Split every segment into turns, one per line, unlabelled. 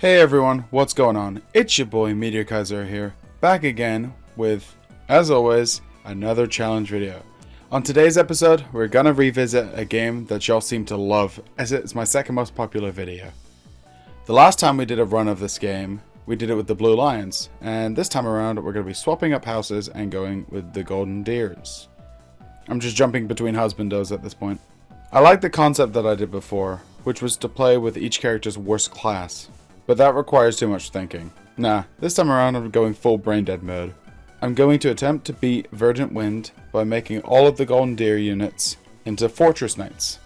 Hey everyone, what's going on? It's your boy Meteor Kaiser here, back again with, as always, another challenge video. On today's episode, we're gonna revisit a game that y'all seem to love, as it's my second most popular video. The last time we did a run of this game, we did it with the Blue Lions, and this time around we're gonna be swapping up houses and going with the Golden Deers. I'm just jumping between husbandos at this point. I like the concept that I did before, which was to play with each character's worst class. But that requires too much thinking. Nah, this time around I'm going full brain dead mode. I'm going to attempt to beat Verdant Wind by making all of the Golden Deer units into Fortress Knights.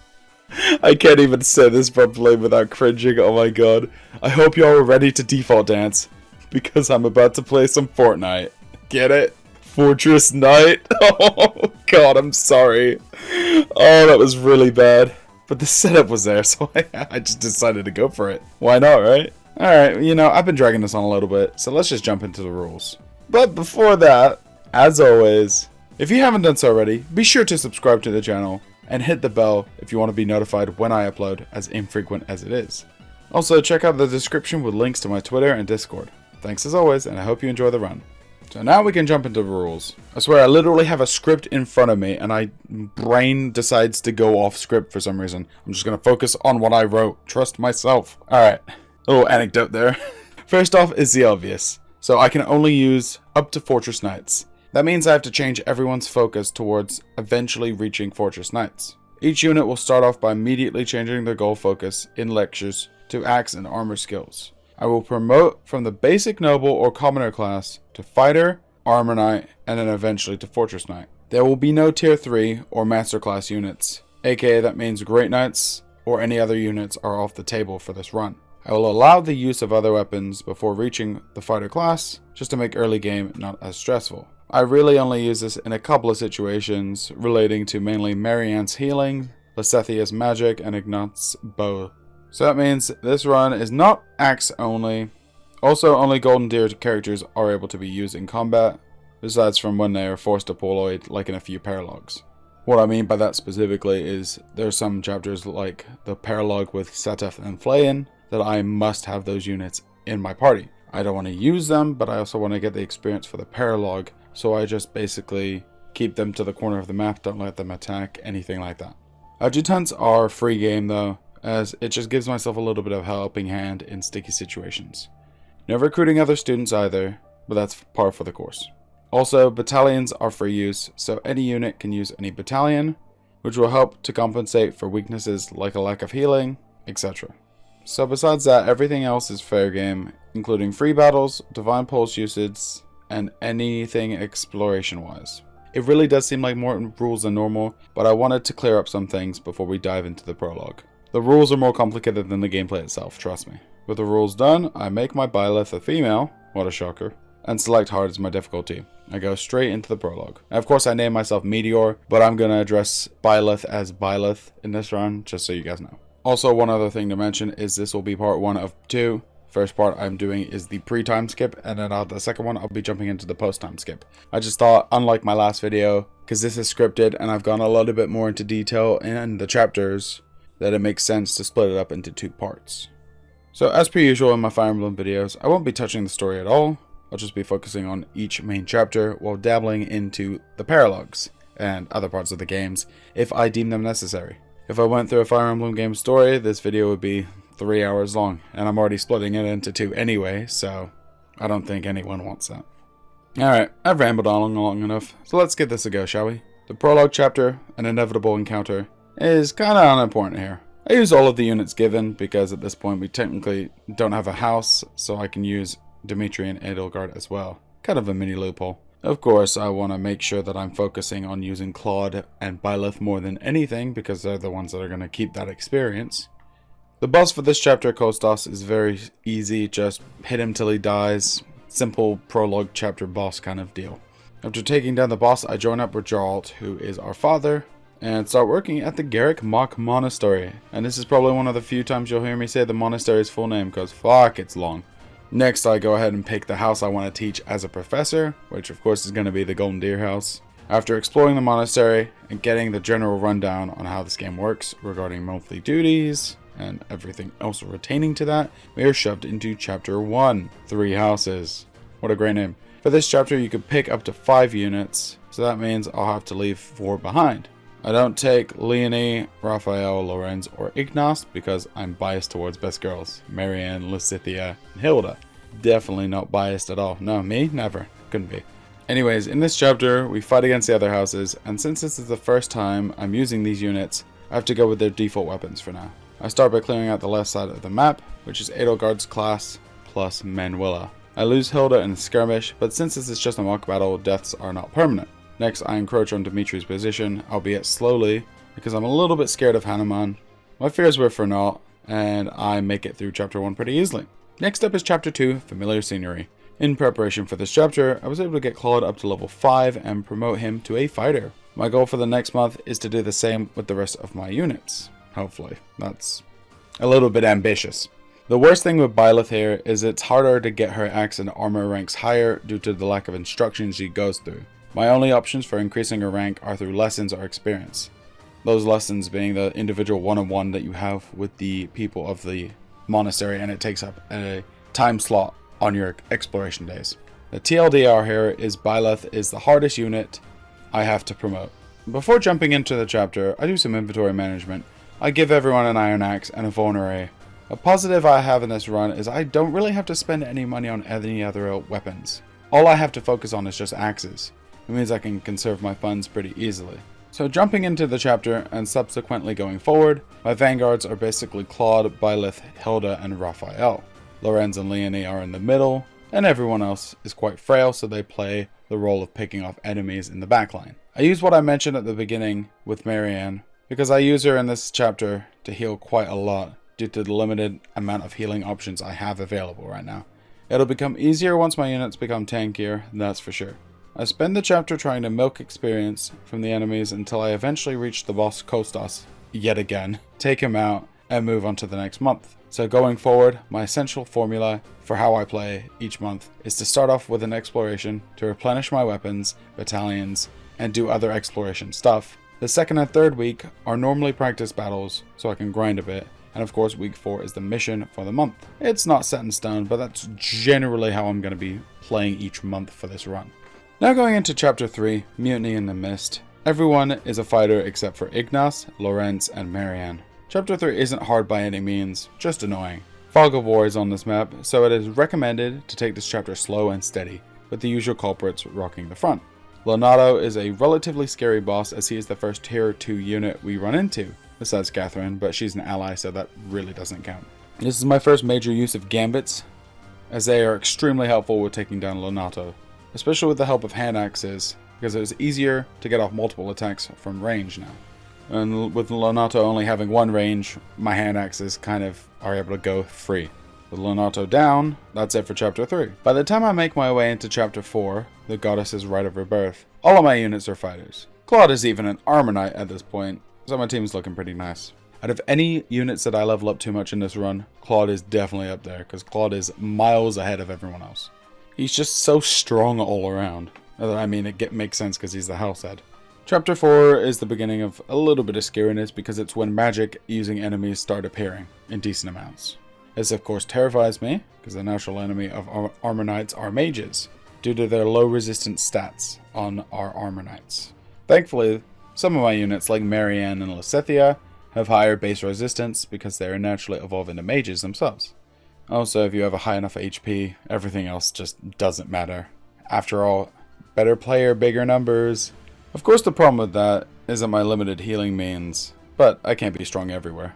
I can't even say this properly without cringing, oh my god. I hope y'all are ready to default dance, because I'm about to play some Fortnite. Get it? Fortress Knight? Oh god, I'm sorry. Oh, that was really bad. But the setup was there, so I just decided to go for it. Why not, right? Alright, you know, I've been dragging this on a little bit, so let's just jump into the rules. But before that, as always, if you haven't done so already, be sure to subscribe to the channel and hit the bell if you want to be notified when I upload, as infrequent as it is. Also, check out the description with links to my Twitter and Discord. Thanks as always, and I hope you enjoy the run. So now we can jump into the rules. I swear I literally have a script in front of me and my brain decides to go off script for some reason. I'm just going to focus on what I wrote. Trust myself. Alright, a little anecdote there. First off is the obvious. So I can only use up to Fortress Knights. That means I have to change everyone's focus towards eventually reaching Fortress Knights. Each unit will start off by immediately changing their goal focus in lectures to axe and armor skills. I will promote from the basic noble or commoner class to fighter, armor knight, and then eventually to fortress knight. There will be no tier 3 or master class units, aka that means great knights or any other units are off the table for this run. I will allow the use of other weapons before reaching the fighter class, just to make early game not as stressful. I really only use this in a couple of situations relating to mainly Marianne's healing, Lassethia's magic, and Ignat's bow. So that means this run is not axe only. Also, only Golden Deer characters are able to be used in combat, besides from when they are forced deployed, like in a few Paralogs. What I mean by that specifically is there are some chapters like the Paralogue with Seteth and Flayn that I must have those units in my party. I don't want to use them, but I also want to get the experience for the Paralogue, so I just basically keep them to the corner of the map, don't let them attack, anything like that. Adjutants are free game though, as it just gives myself a little bit of helping hand in sticky situations. No recruiting other students either, but that's par for the course. Also, battalions are free use, so any unit can use any battalion, which will help to compensate for weaknesses like a lack of healing, etc. So besides that, everything else is fair game, including free battles, divine pulse usage, and anything exploration wise. It really does seem like more rules than normal, but I wanted to clear up some things before we dive into the prologue. The rules are more complicated than the gameplay itself, trust me. With the rules done, I make my Byleth a female, what a shocker, and select hard as my difficulty. I go straight into the prologue. Now, of course I name myself Meteor, but I'm going to address Byleth as Byleth in this run, just so you guys know. Also, one other thing to mention is this will be part 1 of 2. First part I'm doing is the pre-time skip, and then the second one I'll be jumping into the post-time skip. I just thought, unlike my last video, because this is scripted and I've gone a little bit more into detail in the chapters, that it makes sense to split it up into 2 parts. So as per usual in my Fire Emblem videos, I won't be touching the story at all. I'll just be focusing on each main chapter while dabbling into the Paralogs and other parts of the games if I deem them necessary. If I went through a Fire Emblem game story, this video would be 3 hours long, and I'm already splitting it into 2 anyway, so I don't think anyone wants that. Alright, I've rambled on long enough, so let's give this a go, shall we? The Prologue chapter, An Inevitable Encounter, is kinda unimportant here. I use all of the units given because at this point we technically don't have a house, so I can use Dimitri and Edelgard as well. Kind of a mini loophole. Of course, I want to make sure that I'm focusing on using Claude and Byleth more than anything because they're the ones that are going to keep that experience. The boss for this chapter, Kostas, is very easy, just hit him till he dies. Simple prologue chapter boss kind of deal. After taking down the boss, I join up with Geralt, who is our father, and start working at the Garrick Mock Monastery. And this is probably one of the few times you'll hear me say the monastery's full name, because fuck, it's long. Next, I go ahead and pick the house I want to teach as a professor, which of course is going to be the Golden Deer house. After exploring the monastery and getting the general rundown on how this game works regarding monthly duties and everything else retaining to that, we are shoved into Chapter 1, 3 Houses. What a great name. For this chapter, you could pick up to 5 units, so that means I'll have to leave 4 behind. I don't take Leonie, Raphael, Lorenz, or Ignace because I'm biased towards best girls, Marianne, Lysithea, and Hilda. Definitely not biased at all. No, me? Never. Couldn't be. Anyways, in this chapter, we fight against the other houses, and since this is the first time I'm using these units, I have to go with their default weapons for now. I start by clearing out the left side of the map, which is Edelgard's class plus Manuela. I lose Hilda in the skirmish, but since this is just a mock battle, deaths are not permanent. Next, I encroach on Dimitri's position, albeit slowly, because I'm a little bit scared of Hanuman. My fears were for naught, and I make it through Chapter 1 pretty easily. Next up is Chapter 2, Familiar Scenery. In preparation for this chapter, I was able to get Claude up to level 5 and promote him to a fighter. My goal for the next month is to do the same with the rest of my units. Hopefully. That's a little bit ambitious. The worst thing with Byleth here is it's harder to get her axe and armor ranks higher due to the lack of instructions she goes through. My only options for increasing her rank are through lessons or experience. Those lessons being the individual one-on-one that you have with the people of the monastery, and it takes up a time slot on your exploration days. The TLDR here is Byleth is the hardest unit I have to promote. Before jumping into the chapter, I do some inventory management. I give everyone an iron axe and a vulnerary. A positive I have in this run is I don't really have to spend any money on any other weapons. All I have to focus on is just axes. It means I can conserve my funds pretty easily. So jumping into the chapter and subsequently going forward, my vanguards are basically Claude, Byleth, Hilda, and Raphael. Lorenz and Leonie are in the middle, and everyone else is quite frail, so they play the role of picking off enemies in the backline. I use what I mentioned at the beginning with Marianne, because I use her in this chapter to heal quite a lot due to the limited amount of healing options I have available right now. It'll become easier once my units become tankier, that's for sure. I spend the chapter trying to milk experience from the enemies until I eventually reach the boss Kostas yet again, take him out, and move on to the next month. So going forward, my essential formula for how I play each month is to start off with an exploration to replenish my weapons, battalions, and do other exploration stuff. The second and third week are normally practice battles, so I can grind a bit. And of course, week 4 is the mission for the month. It's not set in stone, but that's generally how I'm going to be playing each month for this run. Now going into Chapter 3, Mutiny in the Mist. Everyone is a fighter except for Ignace, Lorenz, and Marianne. Chapter 3 isn't hard by any means, just annoying. Fog of War is on this map, so it is recommended to take this chapter slow and steady, with the usual culprits rocking the front. Leonardo is a relatively scary boss as he is the first tier 2 unit we run into, besides Catherine, but she's an ally so that really doesn't count. This is my first major use of gambits, as they are extremely helpful with taking down Leonardo, especially with the help of hand axes, because it was easier to get off multiple attacks from range now. And with Leonardo only having one range, my hand axes kind of are able to go free. With Leonardo down, that's it for Chapter 3. By the time I make my way into Chapter 4, the Goddess's Rite of Rebirth, all of my units are fighters. Claude is even an armor knight at this point, so my team's looking pretty nice. Out of any units that I level up too much in this run, Claude is definitely up there, because Claude is miles ahead of everyone else. He's just so strong all around. I mean, it makes sense because he's the house head. Chapter 4 is the beginning of a little bit of scariness because it's when magic using enemies start appearing in decent amounts. This of course terrifies me, because the natural enemy of armor knights are mages, due to their low resistance stats on our armor knights. Thankfully, some of my units like Marianne and Lysithea have higher base resistance because they are naturally evolved into mages themselves. Also, if you have a high enough HP, everything else just doesn't matter. After all, better player, bigger numbers. Of course the problem with that is that my limited healing means, but I can't be strong everywhere.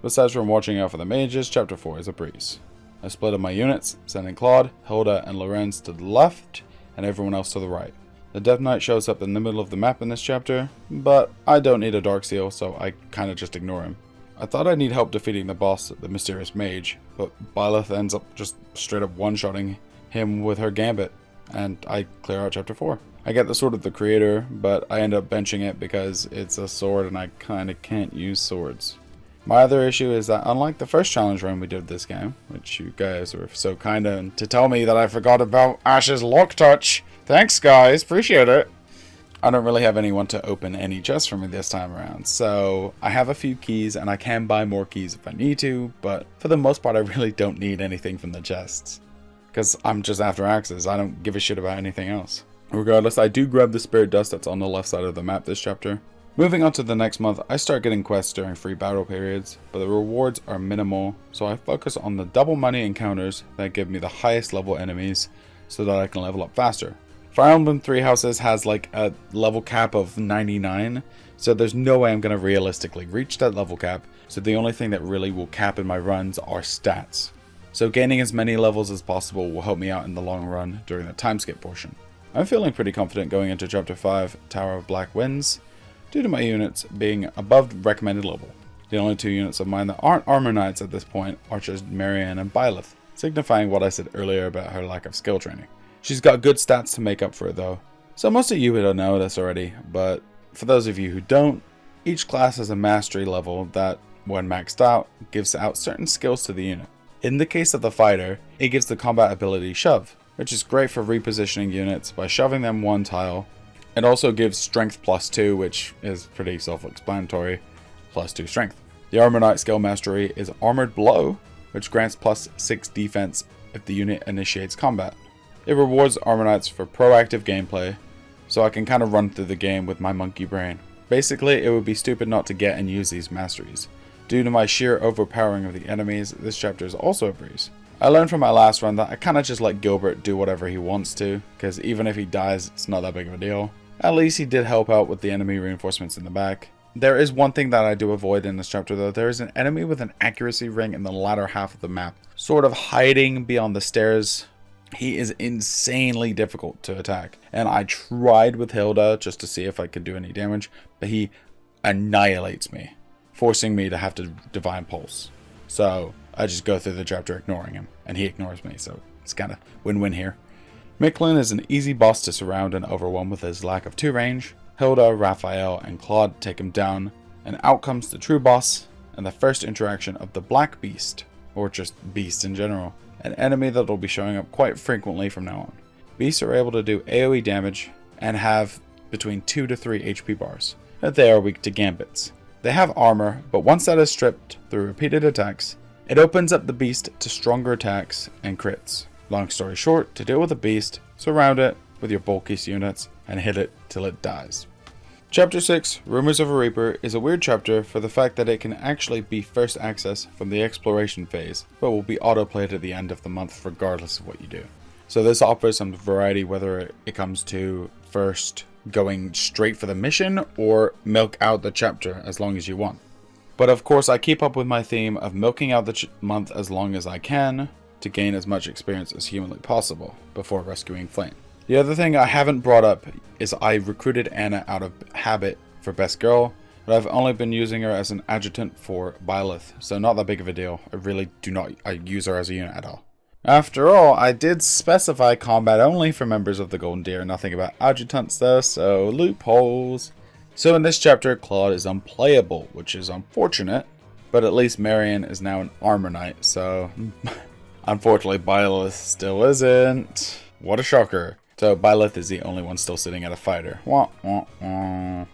Besides from watching out for the mages, Chapter 4 is a breeze. I split up my units, sending Claude, Hilda, and Lorenz to the left, and everyone else to the right. The Death Knight shows up in the middle of the map in this chapter, but I don't need a Dark Seal, so I kinda just ignore him. I thought I'd need help defeating the boss, the Mysterious Mage, but Byleth ends up just straight up one-shotting him with her Gambit, and I clear out Chapter 4. I get the Sword of the Creator, but I end up benching it because it's a sword and I kinda can't use swords. My other issue is that unlike the first challenge run we did this game, which you guys were so kind to tell me that I forgot about Ash's Lock Touch. Thanks guys, appreciate it. I don't really have anyone to open any chests for me this time around, so I have a few keys and I can buy more keys if I need to, but for the most part I really don't need anything from the chests. Because I'm just after axes, I don't give a shit about anything else. Regardless, I do grab the spirit dust that's on the left side of the map this chapter. Moving on to the next month, I start getting quests during free battle periods, but the rewards are minimal, so I focus on the double money encounters that give me the highest level enemies so that I can level up faster. Fire Emblem Three Houses has like a level cap of 99, so there's no way I'm going to realistically reach that level cap, so the only thing that really will cap in my runs are stats. So gaining as many levels as possible will help me out in the long run during the time skip portion. I'm feeling pretty confident going into Chapter 5, Tower of Black Winds, due to my units being above recommended level. The only two units of mine that aren't Armor Knights at this point are just Marianne and Byleth, signifying what I said earlier about her lack of skill training. She's got good stats to make up for it though, so most of you would know this already, but for those of you who don't, each class has a mastery level that, when maxed out, gives out certain skills to the unit. In the case of the fighter, it gives the combat ability Shove, which is great for repositioning units by shoving them one tile. It also gives Strength +2, which is pretty self-explanatory, +2 Strength. The Armor Knight skill mastery is Armored Blow, which grants +6 defense if the unit initiates combat. It rewards Armor Knights for proactive gameplay, so I can kind of run through the game with my monkey brain. Basically, it would be stupid not to get and use these masteries. Due to my sheer overpowering of the enemies, this chapter is also a breeze. I learned from my last run that I kind of just let Gilbert do whatever he wants to, because even if he dies, it's not that big of a deal. At least he did help out with the enemy reinforcements in the back. There is one thing that I do avoid in this chapter though. There is an enemy with an accuracy ring in the latter half of the map, sort of hiding beyond the stairs. He is insanely difficult to attack, and I tried with Hilda just to see if I could do any damage, but he annihilates me, forcing me to have to Divine Pulse. So I just go through the chapter ignoring him, and he ignores me, so it's kind of win-win here. Micklin is an easy boss to surround and overwhelm with his lack of 2 range. Hilda, Raphael, and Claude take him down, and out comes the true boss, and the first interaction of the Black Beast, or just Beast in general, an enemy that will be showing up quite frequently from now on. Beasts are able to do AoE damage, and have between 2 to 3 HP bars, and they are weak to gambits. They have armor, but once that is stripped through repeated attacks, it opens up the beast to stronger attacks and crits. Long story short, to deal with a beast, surround it with your bulkiest units and hit it till it dies. Chapter 6, Rumors of a Reaper, is a weird chapter for the fact that it can actually be first access from the exploration phase, but will be autoplayed at the end of the month regardless of what you do. So this offers some variety whether it comes to first going straight for the mission or milk out the chapter as long as you want. But of course I keep up with my theme of milking out the month as long as I can to gain as much experience as humanly possible before rescuing Flame. The other thing I haven't brought up is I recruited Anna out of habit for Best Girl, but I've only been using her as an adjutant for Byleth, so not that big of a deal. I use her as a unit at all. After all, I did specify combat only for members of the Golden Deer, nothing about adjutants though, so loopholes. So in this chapter, Claude is unplayable, which is unfortunate, but at least Marianne is now an Armor Knight, so unfortunately Byleth still isn't. What a shocker. So Byleth is the only one still sitting at a fighter. Wah, wah, wah.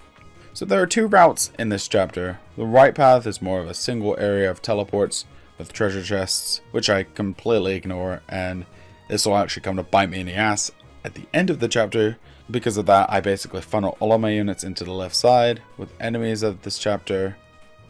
So there are 2 routes in this chapter. The right path is more of a single area of teleports with treasure chests, which I completely ignore, and this will actually come to bite me in the ass at the end of the chapter. Because of that, I basically funnel all of my units into the left side with enemies of this chapter.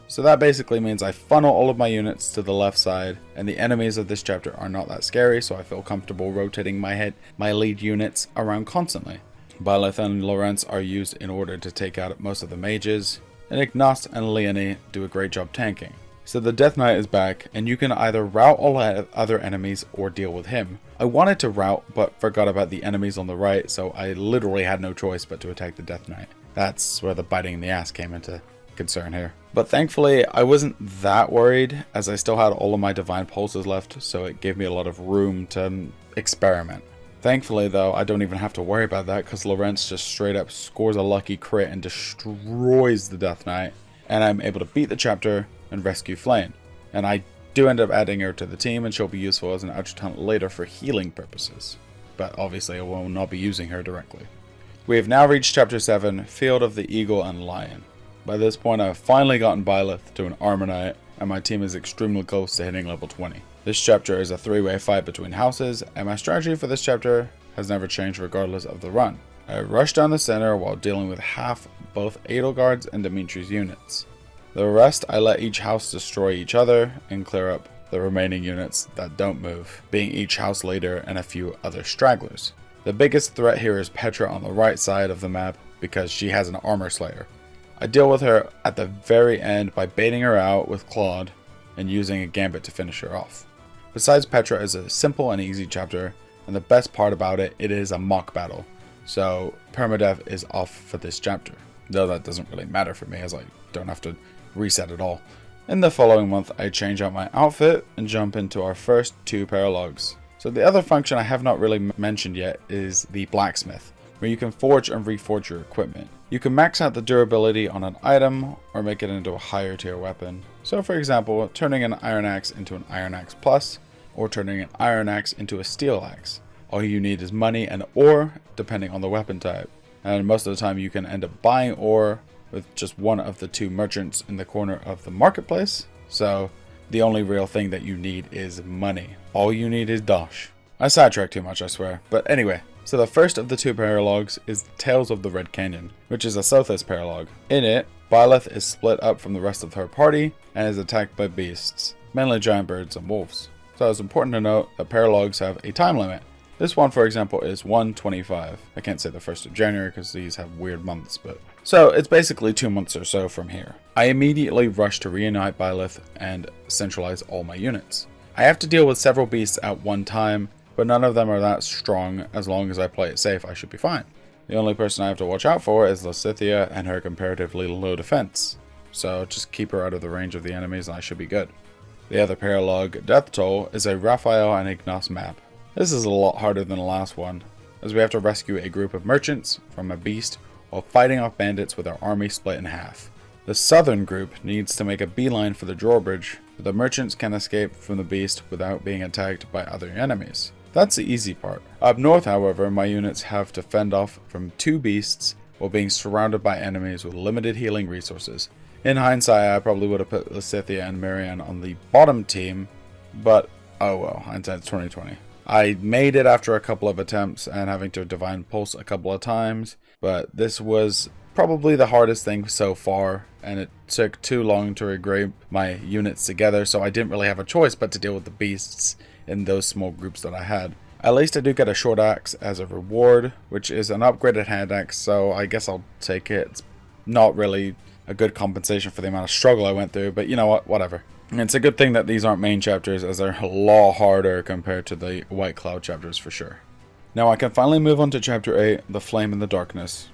So that basically means I funnel all of my units to the left side, and the enemies of this chapter are not that scary, so I feel comfortable rotating my lead units around constantly. Byleth and Lorenz are used in order to take out most of the mages, and Ignace and Leonie do a great job tanking. So the Death Knight is back, and you can either rout all other enemies or deal with him. I wanted to rout, but forgot about the enemies on the right, so I literally had no choice but to attack the Death Knight. That's where the biting in the ass came into concern here. But thankfully, I wasn't that worried, as I still had all of my Divine Pulses left, so it gave me a lot of room to experiment. Thankfully though, I don't even have to worry about that, because Lorenz just straight up scores a lucky crit and destroys the Death Knight, and I'm able to beat the chapter and rescue Flame. And I do end up adding her to the team, and she'll be useful as an adjutant later for healing purposes. But obviously I will not be using her directly. We have now reached Chapter 7, Field of the Eagle and Lion. By this point I have finally gotten Byleth to an Armor Knight, and my team is extremely close to hitting level 20. This chapter is a 3-way fight between houses, and my strategy for this chapter has never changed regardless of the run. I rush down the center while dealing with half both Edelgard's and Dimitri's units. The rest I let each house destroy each other and clear up the remaining units that don't move, being each house leader and a few other stragglers. The biggest threat here is Petra on the right side of the map because she has an armor slayer. I deal with her at the very end by baiting her out with Claude and using a gambit to finish her off. Besides, Petra is a simple and easy chapter, and the best part about it, it is a mock battle, so permadeath is off for this chapter, though that doesn't really matter for me as I don't have to reset it all. In the following month I change out my outfit and jump into our first 2 Paralogs. So the other function I have not really mentioned yet is the blacksmith, where you can forge and reforge your equipment. You can max out the durability on an item or make it into a higher tier weapon. So for example, turning an iron axe into an iron axe plus, or turning an iron axe into a steel axe. All you need is money and ore, depending on the weapon type. And most of the time you can end up buying ore with just one of the 2 merchants in the corner of the marketplace. So the only real thing that you need is money. All you need is dosh. I sidetracked too much, I swear. But anyway, so the first of the 2 Paralogs is Tales of the Red Canyon, which is a Sothis Paralog. In it, Byleth is split up from the rest of her party and is attacked by beasts, mainly giant birds and wolves. So it's important to note that Paralogs have a time limit. This one, for example, is 1/25. I can't say the 1st of January because these have weird months, but... So it's basically 2 months or so from here. I immediately rush to reunite Byleth and centralize all my units. I have to deal with several beasts at one time, but none of them are that strong. As long as I play it safe, I should be fine. The only person I have to watch out for is Lysithea and her comparatively low defense. So just keep her out of the range of the enemies and I should be good. The other Paralog, Death Toll, is a Raphael and Ignace map. This is a lot harder than the last one, as we have to rescue a group of merchants from a beast while fighting off bandits with our army split in half. The southern group needs to make a beeline for the drawbridge, but the merchants can escape from the beast without being attacked by other enemies. That's the easy part. Up north, however, my units have to fend off from 2 beasts while being surrounded by enemies with limited healing resources. In hindsight, I probably would have put Lysithea and Marianne on the bottom team, but oh well, hindsight's 2020. I made it after a couple of attempts and having to Divine Pulse a couple of times, but this was probably the hardest thing so far, and it took too long to regroup my units together, so I didn't really have a choice but to deal with the beasts in those small groups that I had. At least I do get a short axe as a reward, which is an upgraded hand axe, so I guess I'll take it. It's not really a good compensation for the amount of struggle I went through, but you know what, whatever. It's a good thing that these aren't main chapters, as they're a lot harder compared to the White Cloud chapters for sure. Now I can finally move on to chapter 8, The Flame in the Darkness.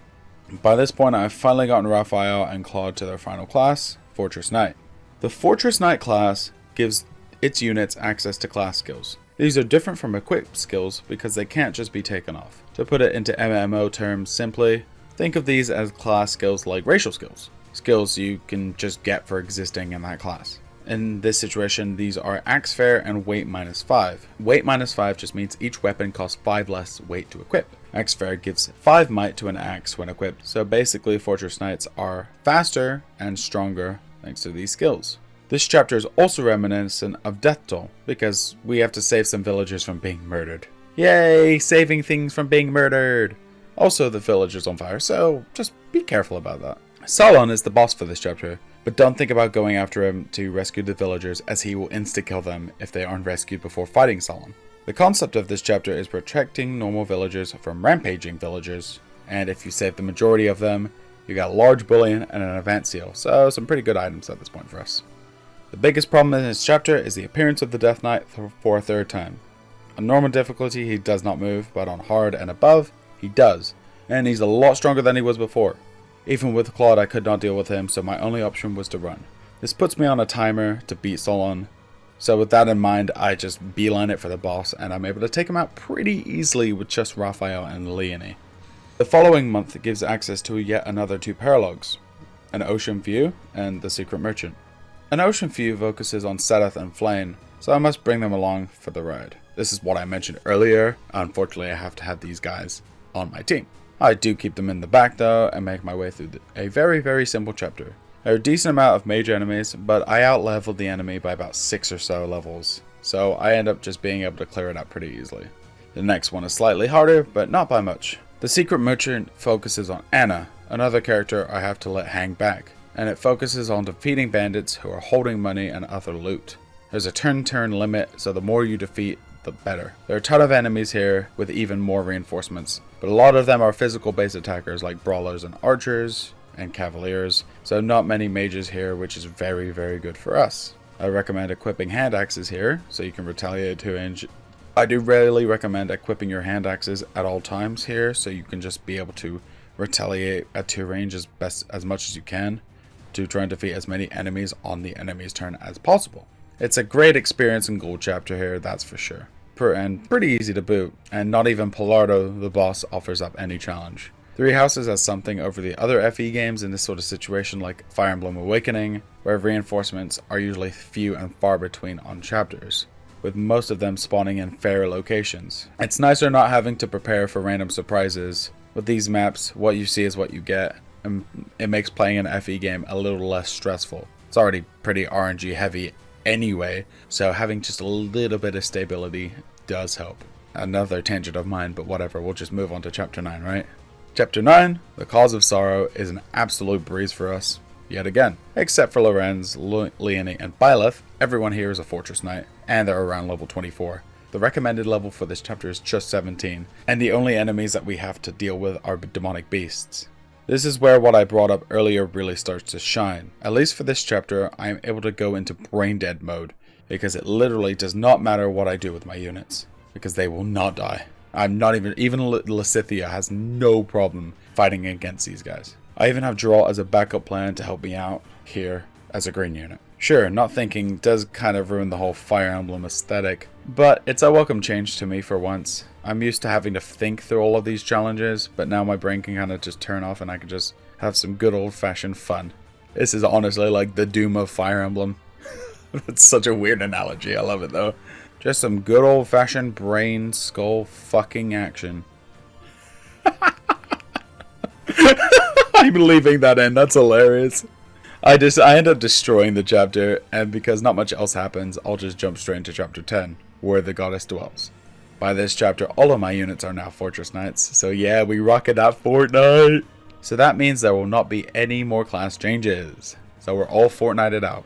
By this point I've finally gotten Raphael and Claude to their final class, Fortress Knight. The Fortress Knight class gives its units access to class skills. These are different from equipped skills because they can't just be taken off. To put it into MMO terms simply, think of these as class skills like racial skills. Skills you can just get for existing in that class. In this situation, these are Axe Fair and Weight -5. Weight -5 just means each weapon costs 5 less weight to equip. Axe Fair gives 5 might to an axe when equipped, so basically Fortress Knights are faster and stronger thanks to these skills. This chapter is also reminiscent of Death Toll, because we have to save some villagers from being murdered. Yay! Saving things from being murdered! Also, the village is on fire, so just be careful about that. Solon is the boss for this chapter, but don't think about going after him to rescue the villagers, as he will insta-kill them if they aren't rescued before fighting Solon. The concept of this chapter is protecting normal villagers from rampaging villagers, and if you save the majority of them, you got large bullion and an event seal, so some pretty good items at this point for us. The biggest problem in this chapter is the appearance of the Death Knight for a third time. On normal difficulty he does not move, but on hard and above, he does, and he's a lot stronger than he was before. Even with Claude I could not deal with him, so my only option was to run. This puts me on a timer to beat Solon, so with that in mind I just beeline it for the boss and I'm able to take him out pretty easily with just Raphael and Leonie. The following month gives access to yet another 2 Paralogs, an Ocean View and the Secret Merchant. An Ocean View focuses on Seth and Flame, so I must bring them along for the ride. This is what I mentioned earlier, unfortunately I have to have these guys on my team. I do keep them in the back though and make my way through a very simple chapter. There are a decent amount of mage enemies, but I out-leveled the enemy by about 6 or so levels, so I end up just being able to clear it out pretty easily. The next one is slightly harder, but not by much. The secret merchant focuses on Anna, another character I have to let hang back, and it focuses on defeating bandits who are holding money and other loot. There's a turn limit, so the more you defeat, the better. There are a ton of enemies here with even more reinforcements, but a lot of them are physical based attackers like brawlers and archers and cavaliers, so not many mages here, which is very good for us. I recommend equipping hand axes here so you can retaliate 2-inch. I do rarely recommend equipping your hand axes at all times here, so you can just be able to retaliate at 2 range as much as you can to try and defeat as many enemies on the enemy's turn as possible. It's a great experience in Gold Chapter here, that's for sure. And pretty easy to boot, and not even Pilardo, the boss, offers up any challenge. Three Houses has something over the other FE games in this sort of situation, like Fire Emblem Awakening, where reinforcements are usually few and far between on chapters, with most of them spawning in fair locations. It's nicer not having to prepare for random surprises. With these maps, what you see is what you get, and it makes playing an FE game a little less stressful. It's already pretty RNG heavy anyway, so having just a little bit of stability does help. Another tangent of mine, but whatever, we'll just move on to Chapter 9, right? Chapter 9, The Cause of Sorrow, is an absolute breeze for us, yet again. Except for Lorenz, Leonie, and Byleth, everyone here is a Fortress Knight, and they're around level 24. The recommended level for this chapter is just 17, and the only enemies that we have to deal with are demonic beasts. This is where what I brought up earlier really starts to shine. At least for this chapter, I am able to go into brain dead mode, because it literally does not matter what I do with my units, because they will not die. I'm not even Lysithea has no problem fighting against these guys. I even have Draw as a backup plan to help me out here as a green unit. Sure, not thinking does kind of ruin the whole Fire Emblem aesthetic, but it's a welcome change to me for once. I'm used to having to think through all of these challenges, but now my brain can kind of just turn off and I can just have some good old-fashioned fun. This is honestly like the Doom of Fire Emblem. It's such a weird analogy, I love it though. Just some good old-fashioned brain skull fucking action. I'm leaving that in, that's hilarious. I end up destroying the chapter, and because not much else happens, I'll just jump straight into Chapter 10, where the goddess dwells. By this chapter, all of my units are now Fortress Knights, so yeah, we rockin' that Fortnite! So that means there will not be any more class changes. So we're all Fortnited out.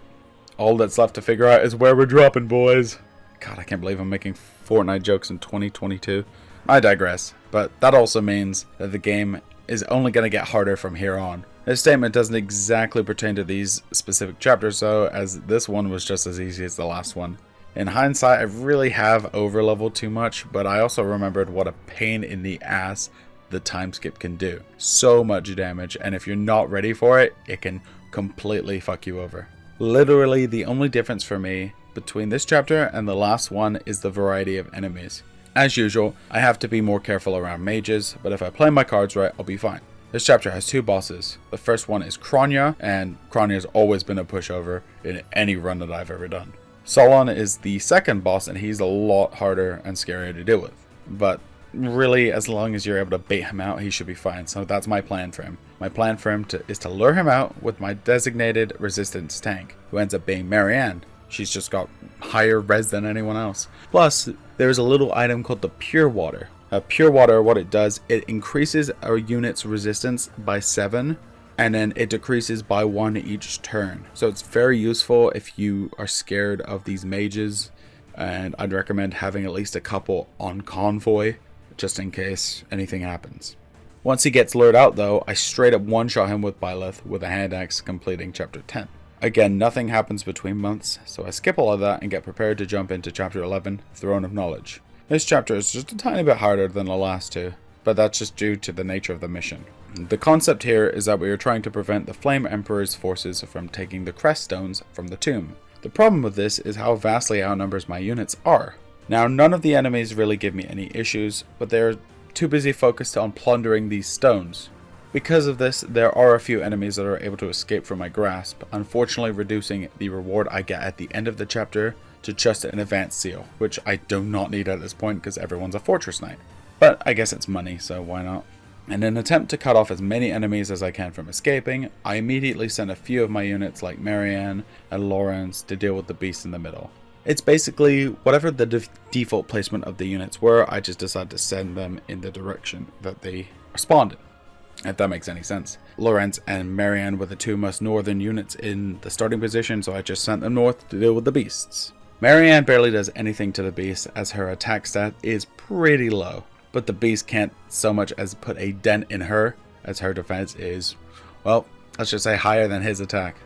All that's left to figure out is where we're dropping, boys. God, I can't believe I'm making Fortnite jokes in 2022. I digress, but that also means that the game is only going to get harder from here on. This statement doesn't exactly pertain to these specific chapters though, as this one was just as easy as the last one. In hindsight, I really have over-leveled too much, but I also remembered what a pain in the ass the time skip can do. So much damage, and if you're not ready for it, it can completely fuck you over. Literally, the only difference for me between this chapter and the last one is the variety of enemies. As usual, I have to be more careful around mages, but if I play my cards right, I'll be fine. This chapter has two bosses. The first one is Kronya, and Kronya has always been a pushover in any run that I've ever done. Solon is the second boss, and he's a lot harder and scarier to deal with. But really, as long as you're able to bait him out, he should be fine. So that's my plan for him. My plan for him is to lure him out with my designated resistance tank, who ends up being Marianne. She's just got higher res than anyone else. Plus, there's a little item called the Pure Water. Pure Water, what it does, it increases our unit's resistance by 7, and then it decreases by 1 each turn. So it's very useful if you are scared of these mages, and I'd recommend having at least a couple on convoy, just in case anything happens. Once he gets lured out though, I straight up one-shot him with Byleth with a hand axe, completing Chapter 10. Again, nothing happens between months, so I skip all of that and get prepared to jump into Chapter 11, Throne of Knowledge. This chapter is just a tiny bit harder than the last two, but that's just due to the nature of the mission. The concept here is that we are trying to prevent the Flame Emperor's forces from taking the Crest Stones from the tomb. The problem with this is how vastly outnumbers my units are. Now, none of the enemies really give me any issues, but they're too busy focused on plundering these stones. Because of this, there are a few enemies that are able to escape from my grasp, unfortunately reducing the reward I get at the end of the chapter to just an advanced seal, which I do not need at this point because everyone's a Fortress Knight. But I guess it's money, so why not? In an attempt to cut off as many enemies as I can from escaping, I immediately send a few of my units like Marianne and Lawrence to deal with the beast in the middle. It's basically whatever the default placement of the units were, I just decided to send them in the direction that they spawned in, if that makes any sense. Lawrence and Marianne were the two most northern units in the starting position, so I just sent them north to deal with the beasts. Marianne barely does anything to the beast as her attack stat is pretty low, but the beast can't so much as put a dent in her as her defense is, well, let's just say higher than his attack.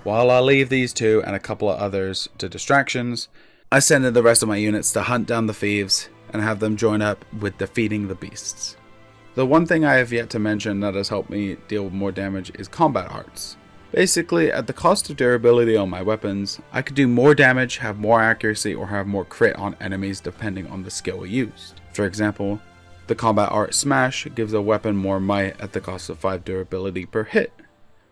While I leave these two and a couple of others to distractions, I send in the rest of my units to hunt down the thieves and have them join up with defeating the beasts. The one thing I have yet to mention that has helped me deal with more damage is combat arts. Basically, at the cost of durability on my weapons, I could do more damage, have more accuracy, or have more crit on enemies depending on the skill used. For example, the combat art Smash gives a weapon more might at the cost of 5 durability per hit.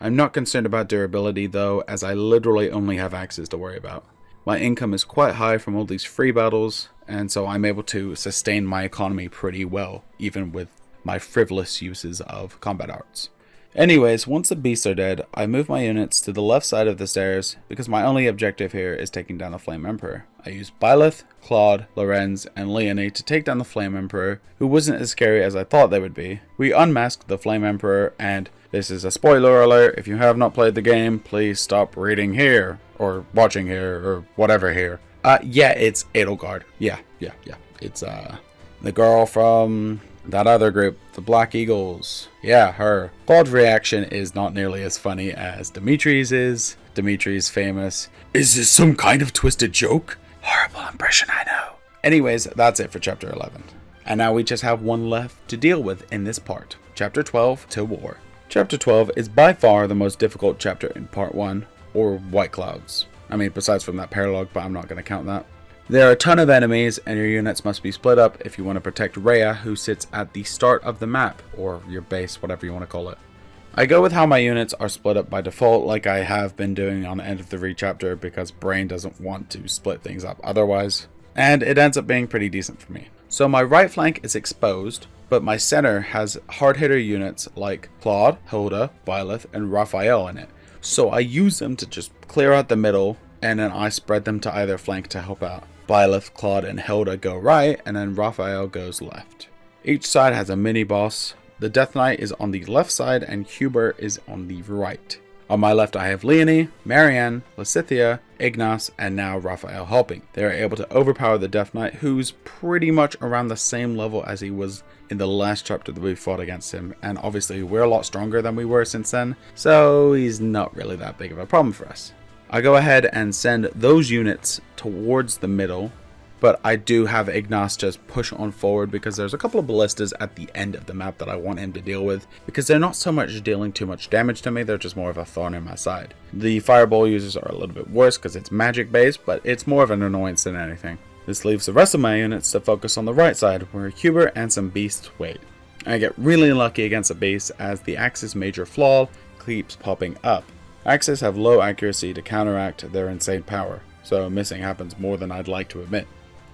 I'm not concerned about durability though, as I literally only have axes to worry about. My income is quite high from all these free battles, and so I'm able to sustain my economy pretty well, even with my frivolous uses of combat arts. Anyways, once the beasts are dead, I move my units to the left side of the stairs because my only objective here is taking down the Flame Emperor. I use Byleth, Claude, Lorenz, and Leonie to take down the Flame Emperor, who wasn't as scary as I thought they would be. We unmask the Flame Emperor, and this is a spoiler alert, if you have not played the game, please stop reading here, or watching here, or whatever here. Yeah, it's Edelgard. Yeah. It's, the girl from that other group, the Black Eagles. Yeah, her. Claude's reaction is not nearly as funny as Dimitri's is. Dimitri's famous, "Is this some kind of twisted joke?" Horrible impression, I know. Anyways, that's it for Chapter 11. And now we just have one left to deal with in this part. Chapter 12, To War. Chapter 12 is by far the most difficult chapter in Part 1, or White Clouds. I mean, besides from that Paralogue, but I'm not going to count that. There are a ton of enemies, and your units must be split up if you want to protect Rhea, who sits at the start of the map, or your base, whatever you want to call it. I go with how my units are split up by default, like I have been doing on End of the Read chapter, because Brain doesn't want to split things up otherwise, and it ends up being pretty decent for me. So my right flank is exposed, but my center has hard hitter units like Claude, Hilda, Byleth, and Raphael in it. So I use them to just clear out the middle, and then I spread them to either flank to help out. Byleth, Claude, and Hilda go right, and then Raphael goes left. Each side has a mini-boss. The Death Knight is on the left side, and Hubert is on the right. On my left I have Leonie, Marianne, Lysithea, Ignace, and now Raphael helping. They are able to overpower the Death Knight, who's pretty much around the same level as he was in the last chapter that we fought against him, and obviously we're a lot stronger than we were since then, so he's not really that big of a problem for us. I go ahead and send those units towards the middle, but I do have Ignace just push on forward because there's a couple of ballistas at the end of the map that I want him to deal with, because they're not so much dealing too much damage to me, they're just more of a thorn in my side. The fireball users are a little bit worse because it's magic based, but it's more of an annoyance than anything. This leaves the rest of my units to focus on the right side, where Hubert and some beasts wait. I get really lucky against the beast as the axe's major flaw keeps popping up. Axes have low accuracy to counteract their insane power, so missing happens more than I'd like to admit.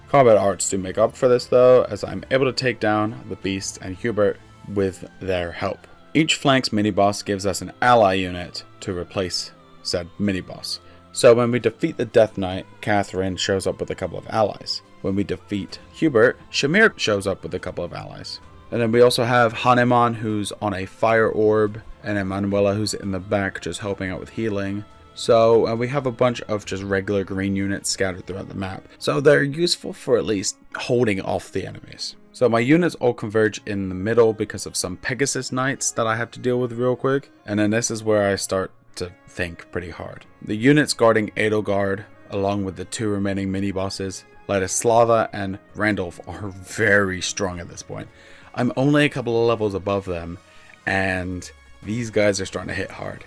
Combat arts do make up for this though, as I'm able to take down the beast and Hubert with their help. Each flank's mini-boss gives us an ally unit to replace said mini-boss. So when we defeat the Death Knight, Catherine shows up with a couple of allies. When we defeat Hubert, Shamir shows up with a couple of allies. And then we also have Haneman, who's on a fire orb, and Emanuela, who's in the back just helping out with healing. So we have a bunch of just regular green units scattered throughout the map. So they're useful for at least holding off the enemies. So my units all converge in the middle because of some Pegasus Knights that I have to deal with real quick. And then this is where I start to think pretty hard. The units guarding Edelgard, along with the two remaining mini-bosses, Ladislava and Randolph, are very strong at this point. I'm only a couple of levels above them, and these guys are starting to hit hard.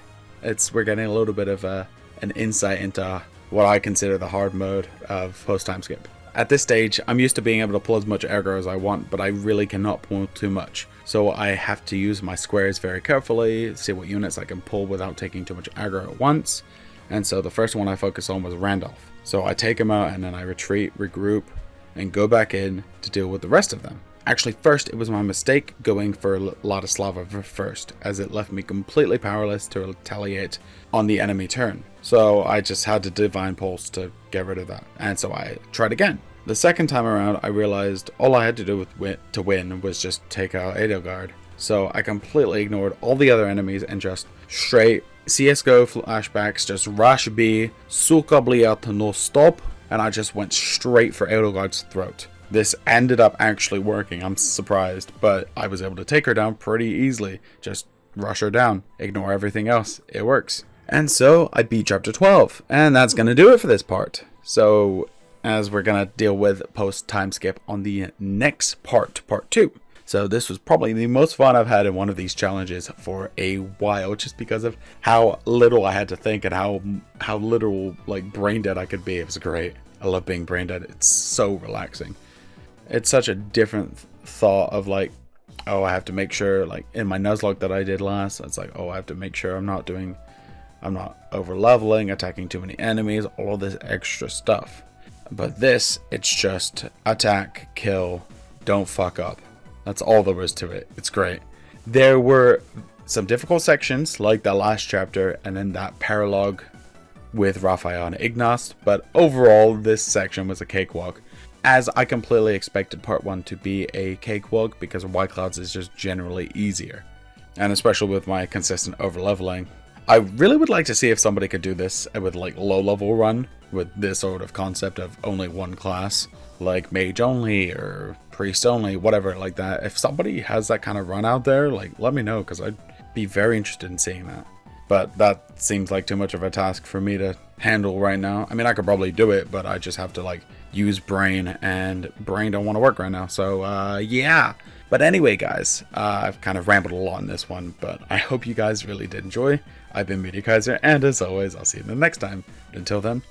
We're getting a little bit of an insight into what I consider the hard mode of post-time skip. At this stage, I'm used to being able to pull as much aggro as I want, but I really cannot pull too much. So I have to use my squares very carefully, see what units I can pull without taking too much aggro at once. And so the first one I focused on was Randolph. So I take him out and then I retreat, regroup, and go back in to deal with the rest of them. Actually, first, it was my mistake going for Ladislava first, as it left me completely powerless to retaliate on the enemy turn. So I just had to Divine Pulse to get rid of that, and so I tried again. The second time around, I realized all I had to do to win was just take out Edelgard. So I completely ignored all the other enemies and just straight CSGO flashbacks, just rush B, suka bliat no stop, and I just went straight for Edelgard's throat. This ended up actually working, I'm surprised, but I was able to take her down pretty easily. Just rush her down, ignore everything else, it works. And so I beat chapter 12, and that's going to do it for this part. So, as we're going to deal with post time skip on the next part 2. So this was probably the most fun I've had in one of these challenges for a while, just because of how little I had to think and how little like brain dead I could be. It was great. I love being brain dead. It's so relaxing. It's such a different thought of like, oh, I have to make sure, like in my Nuzlocke that I did last, it's like, oh, I have to make sure I'm not over leveling, attacking too many enemies, all this extra stuff. But this, it's just attack, kill, don't fuck up. That's all there was to it. It's great. There were some difficult sections like that last chapter and then that Paralogue with Raphael and Ignace, but overall this section was a cakewalk. As I completely expected part 1 to be a cakewalk because White Clouds is just generally easier. And especially with my consistent overleveling. I really would like to see if somebody could do this with like low level run with this sort of concept of only one class, like mage only or priest only, whatever like that. If somebody has that kind of run out there, like let me know, because I'd be very interested in seeing that. But that seems like too much of a task for me to handle right now. I mean, I could probably do it, but I just have to like use brain, and brain don't want to work right now. So yeah. But anyway, guys, I've kind of rambled a lot in this one, but I hope you guys really did enjoy. I've been Media Kaiser, and as always, I'll see you the next time. But until then,